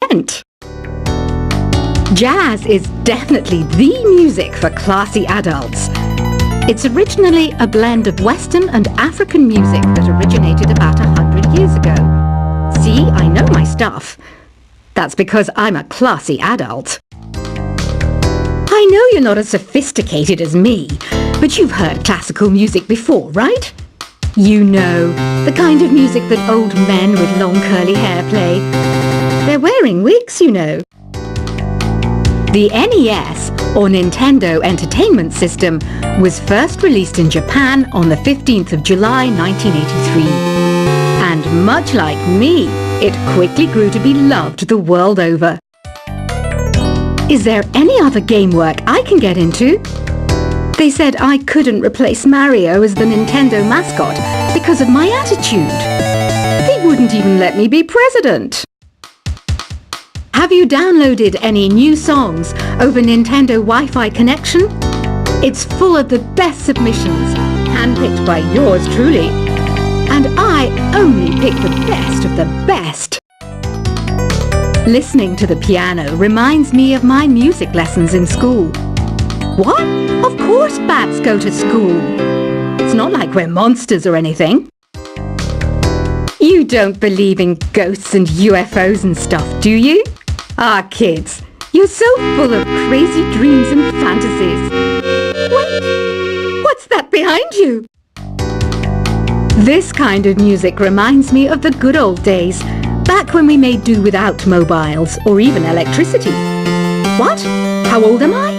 Trent. Jazz is definitely the music for classy adults. It's originally a blend of Western and African music that originated about 100 years ago. See, I know my stuff. That's because I'm a classy adult. I know you're not as sophisticated as me, but you've heard classical music before, right? You know, the kind of music that old men with long curly hair play. They're wearing wigs, you know. The NES, or Nintendo Entertainment System, was first released in Japan on the 15th of July 1983. And much like me, it quickly grew to be loved the world over. Is there any other game work I can get into? They said I couldn't replace Mario as the Nintendo mascot because of my attitude. They wouldn't even let me be president. Have you downloaded any new songs over Nintendo Wi-Fi connection? It's full of the best submissions, handpicked by yours truly. And I only pick the best of the best. Listening to the piano reminds me of my music lessons in school. What? Of course bats go to school. It's not like we're monsters or anything. You don't believe in ghosts and UFOs and stuff, do you? Ah, kids, you're so full of crazy dreams and fantasies. Wait, what's that behind you? This kind of music reminds me of the good old days, back when we made do without mobiles or even electricity. What? How old am I?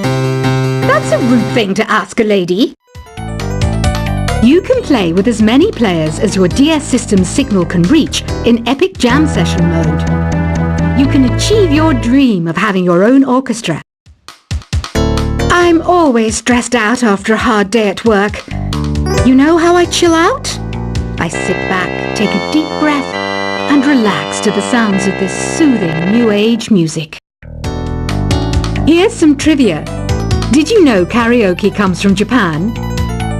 That's a rude thing to ask a lady. You can play with as many players as your DS system's signal can reach in Epic Jam Session mode. You can achieve your dream of having your own orchestra. I'm always stressed out after a hard day at work. You know how I chill out? I sit back, take a deep breath, and relax to the sounds of this soothing new age music. Here's some trivia. Did you know karaoke comes from Japan?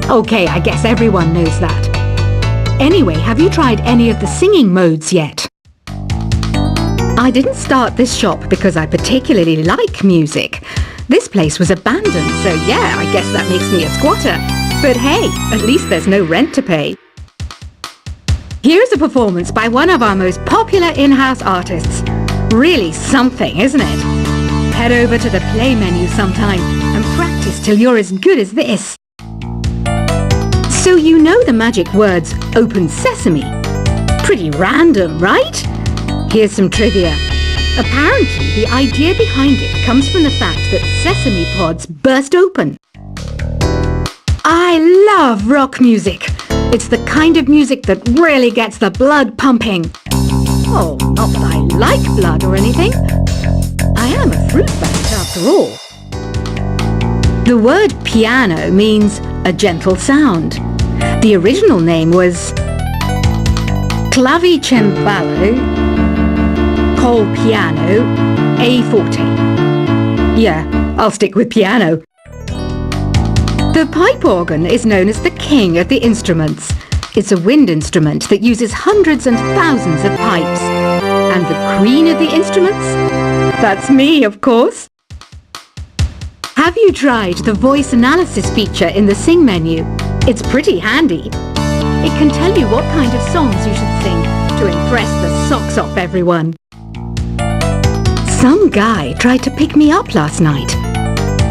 Okay, I guess everyone knows that. Anyway, have you tried any of the singing modes yet? I didn't start this shop because I particularly like music. This place was abandoned, so yeah, I guess that makes me a squatter. But hey, at least there's no rent to pay. Here's a performance by one of our most popular in-house artists. Really something, isn't it? Head over to the play menu sometime and practice till you're as good as this. So you know the magic words "Open Sesame." Pretty random, right? Here's some trivia. Apparently, the idea behind it comes from the fact that sesame pods burst open. I love rock music. It's the kind of music that really gets the blood pumping. Oh, not that I like blood or anything. I am a fruit bat after all. The word piano means a gentle sound. The original name was clavicembalo col piano a forte. Yeah, I'll stick with piano. The pipe organ is known as the king of the instruments. It's a wind instrument that uses hundreds and thousands of pipes. And the queen of the instruments? That's me, of course. Have you tried the voice analysis feature in the Sing menu? It's pretty handy. It can tell you what kind of songs you should sing to impress the socks off everyone. Some guy tried to pick me up last night.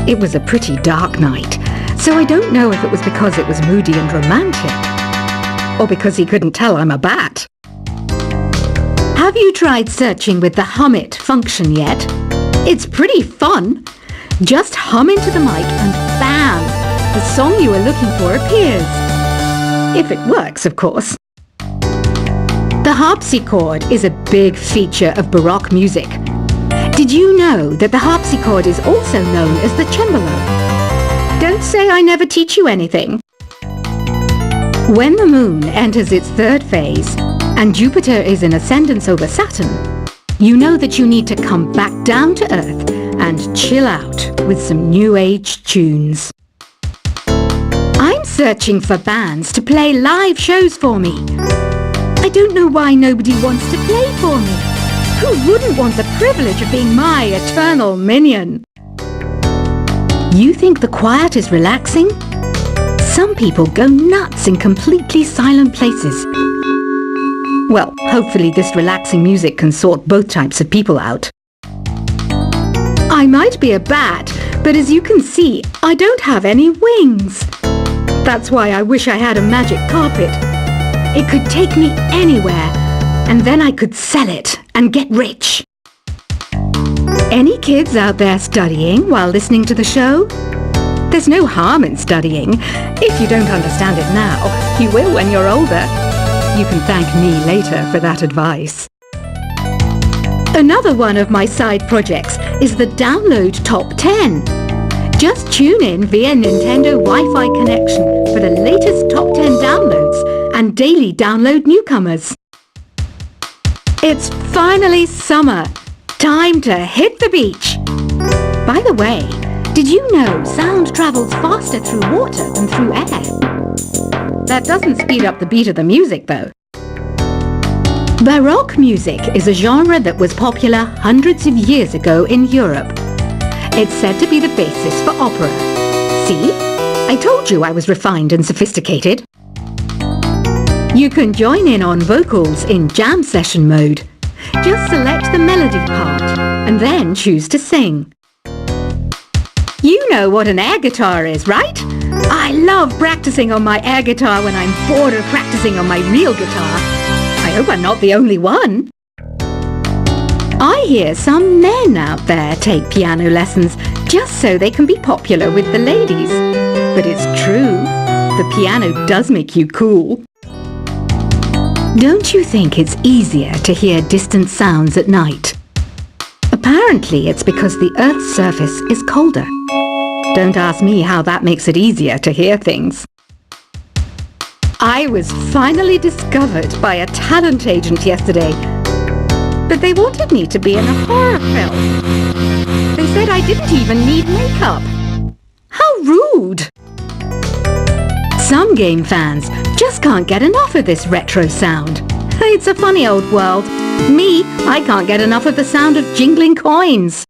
It was a pretty dark night, so I don't know if it was because it was moody and romantic, or because he couldn't tell I'm a bat. Have you tried searching with the Hum It function yet? It's pretty fun. Just hum into the mic and bam! The song you are looking for appears. If it works, of course. The harpsichord is a big feature of Baroque music. Did you know that the harpsichord is also known as the cembalo? Don't say I never teach you anything. When the moon enters its third phase and Jupiter is in ascendance over Saturn, you know that you need to come back down to Earth and chill out with some new age tunes. I'm searching for bands to play live shows for me. I don't know why nobody wants to play for me. Who wouldn't want the privilege of being my eternal minion. You think the quiet is relaxing? Some people go nuts in completely silent places. Well, hopefully this relaxing music can sort both types of people out. I might be a bat, but as you can see, I don't have any wings. That's why I wish I had a magic carpet. It could take me anywhere, and then I could sell it and get rich. Any kids out there studying while listening to the show? There's no harm in studying. If you don't understand it now, you will when you're older. You can thank me later for that advice. Another one of my side projects is the Download Top 10. Just tune in via Nintendo Wi-Fi connection for the latest Top 10 downloads and daily download newcomers. It's finally summer. Time to hit the beach. By the way, did you know sound travels faster through water than through air? That doesn't speed up the beat of the music, though. Baroque music is a genre that was popular hundreds of years ago in Europe. It's said to be the basis for opera. See? I told you I was refined and sophisticated. You can join in on vocals in jam session mode. Just select the melody part and then choose to sing. You know what an air guitar is, right? I love practicing on my air guitar when I'm bored of practicing on my real guitar. I hope I'm not the only one. I hear some men out there take piano lessons just so they can be popular with the ladies. But it's true, the piano does make you cool. Don't you think it's easier to hear distant sounds at night? Apparently it's because the Earth's surface is colder. Don't ask me how that makes it easier to hear things. I was finally discovered by a talent agent yesterday, but they wanted me to be in a horror film. They said I didn't even need makeup. How rude! Some game fans just can't get enough of this retro sound. It's a funny old world. Me, I can't get enough of the sound of jingling coins.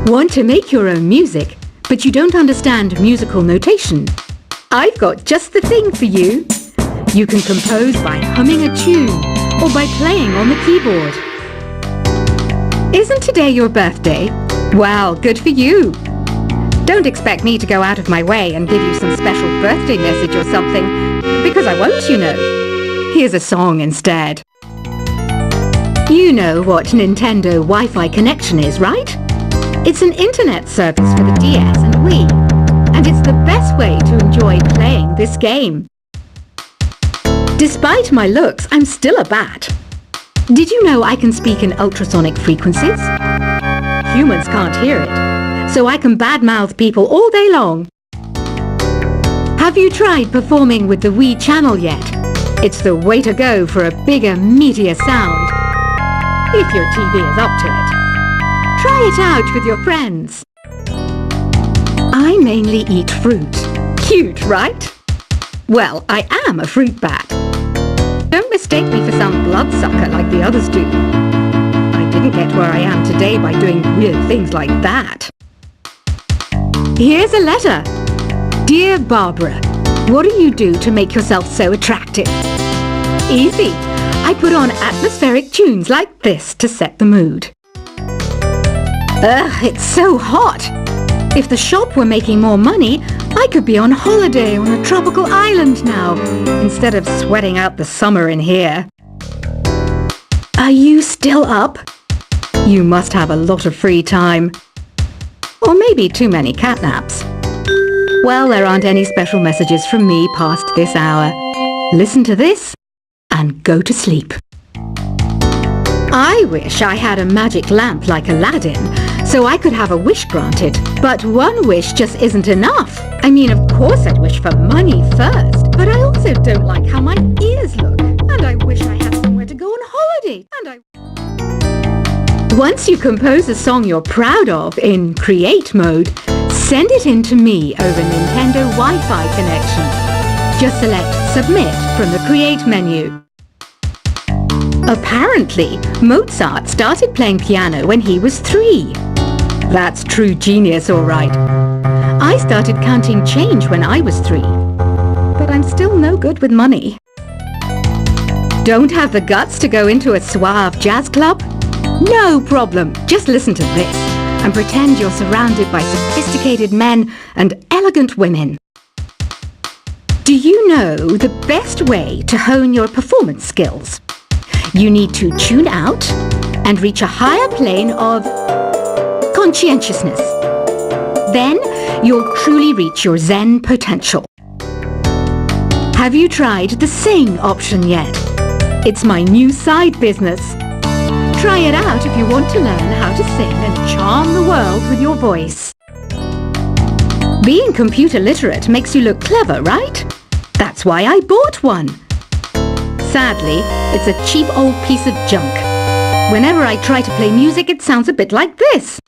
Want to make your own music, but you don't understand musical notation? I've got just the thing for you. You can compose by humming a tune or by playing on the keyboard. Isn't today your birthday? Well, good for you. Don't expect me to go out of my way and give you some special birthday message or something, because I won't, you know. Here's a song instead. You know what Nintendo Wi-Fi connection is, right? It's an internet service for the DS and Wii, and it's the best way to enjoy playing this game. Despite my looks, I'm still a bat. Did you know I can speak in ultrasonic frequencies? Humans can't hear it, so I can badmouth people all day long. Have you tried performing with the Wii channel yet? It's the way to go for a bigger, meatier sound. If your TV is up to it. Try it out with your friends. I mainly eat fruit. Cute, right? Well, I am a fruit bat. Don't mistake me for some bloodsucker like the others do. I didn't get where I am today by doing weird things like that. Here's a letter. Dear Barbara, what do you do to make yourself so attractive? Easy. I put on atmospheric tunes like this to set the mood. Ugh, it's so hot. If the shop were making more money, I could be on holiday on a tropical island now, instead of sweating out the summer in here. Are you still up? You must have a lot of free time. Or maybe too many catnaps. Well, there aren't any special messages from me past this hour. Listen to this and go to sleep. I wish I had a magic lamp like Aladdin, so I could have a wish granted. But one wish just isn't enough. I mean, of course I'd wish for money first, but I also don't like how my ears look. And I wish I had somewhere to go on holiday. Once you compose a song you're proud of in Create mode, send it in to me over Nintendo Wi-Fi connection. Just select Submit from the Create menu. Apparently, Mozart started playing piano when he was 3. That's true genius, all right. I started counting change when I was 3, but I'm still no good with money. Don't have the guts to go into a suave jazz club? No problem. Just listen to this and pretend you're surrounded by sophisticated men and elegant women. Do you know the best way to hone your performance skills? You need to tune out and reach a higher plane of conscientiousness. Then you'll truly reach your Zen potential. Have you tried the sing option yet? It's my new side business. Try it out if you want to learn how to sing and charm the world with your voice. Being computer literate makes you look clever, right? That's why I bought one. Sadly, it's a cheap old piece of junk. Whenever I try to play music, it sounds a bit like this.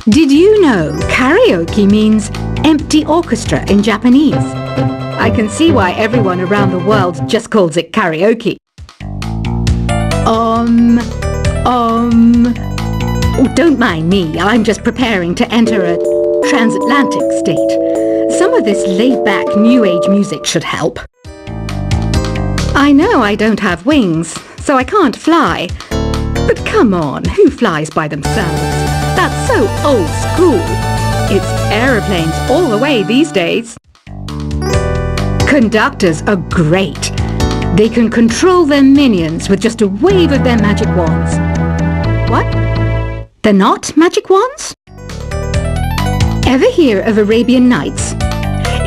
Did you know karaoke means empty orchestra in Japanese? I can see why everyone around the world just calls it karaoke. Oh, don't mind me, I'm just preparing to enter a transatlantic state. Some of this laid-back New Age music should help. I know I don't have wings, so I can't fly. But come on, who flies by themselves? That's so old school. It's aeroplanes all the way these days. Conductors are great. They can control their minions with just a wave of their magic wands. What? They're not magic wands? Ever hear of Arabian Nights?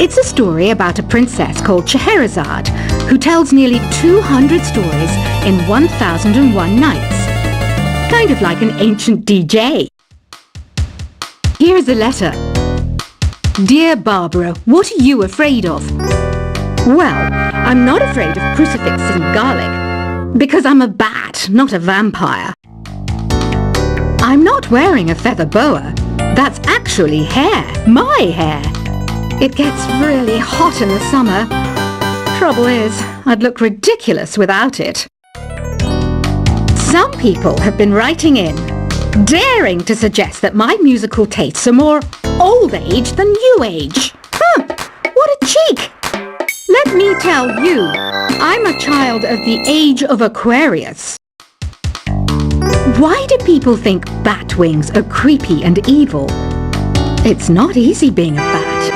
It's a story about a princess called Scheherazade who tells nearly 200 stories in 1001 nights. Kind of like an ancient DJ. Here's a letter. Dear Barbara, what are you afraid of? Well, I'm not afraid of crucifixes and garlic, because I'm a bat, not a vampire. I'm not wearing a feather boa. That's actually hair, my hair. It gets really hot in the summer. Trouble is, I'd look ridiculous without it. Some people have been writing in, daring to suggest that my musical tastes are more old age than new age. What a cheek! Let me tell you, I'm a child of the age of Aquarius. Why do people think bat wings are creepy and evil? It's not easy being a bat.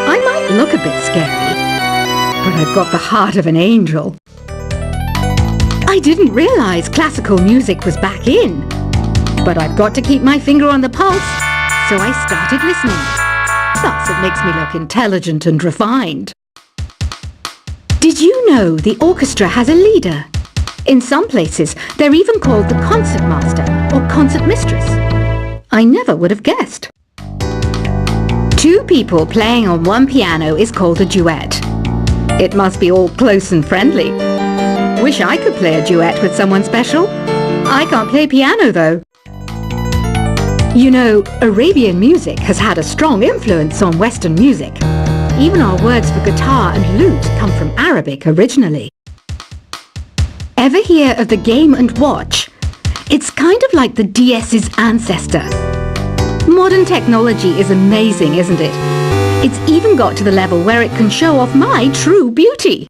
I might look a bit scary, but I've got the heart of an angel. I didn't realize classical music was back in, but I've got to keep my finger on the pulse, so I started listening. Thus it makes me look intelligent and refined. Did you know the orchestra has a leader? In some places, they're even called the concertmaster or concert mistress. I never would have guessed. 2 people playing on one piano is called a duet. It must be all close and friendly. Wish I could play a duet with someone special. I can't play piano though. You know, Arabian music has had a strong influence on Western music. Even our words for guitar and lute come from Arabic originally. Ever hear of the Game & Watch? It's kind of like the DS's ancestor. Modern technology is amazing, isn't it? It's even got to the level where it can show off my true beauty.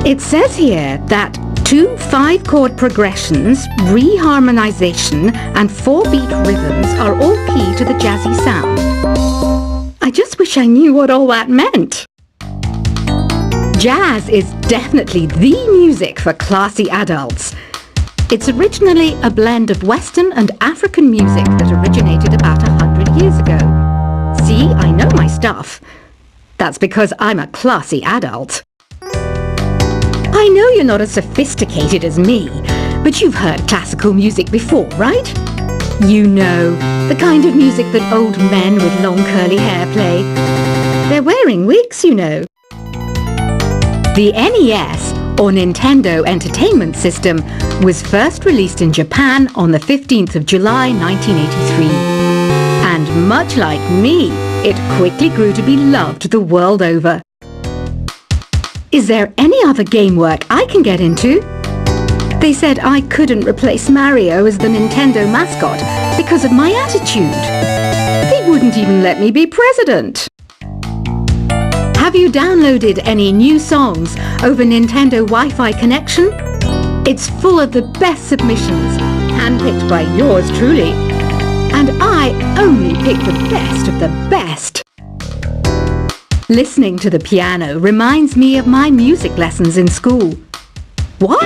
It says here that 2 5-chord progressions, reharmonization and 4-beat rhythms are all key to the jazzy sound. I just wish I knew what all that meant. Jazz is definitely the music for classy adults. It's originally a blend of Western and African music that originated about 100 years ago. See, I know my stuff. That's because I'm a classy adult. I know you're not as sophisticated as me, but you've heard classical music before, right? You know, the kind of music that old men with long curly hair play. They're wearing wigs, you know. The NES, or Nintendo Entertainment System, was first released in Japan on the 15th of July 1983. And much like me, it quickly grew to be loved the world over. Is there any other game work I can get into? They said I couldn't replace Mario as the Nintendo mascot because of my attitude. They wouldn't even let me be president. Have you downloaded any new songs over Nintendo Wi-Fi connection? It's full of the best submissions, handpicked by yours truly. And I only pick the best of the best. Listening to the piano reminds me of my music lessons in school. What?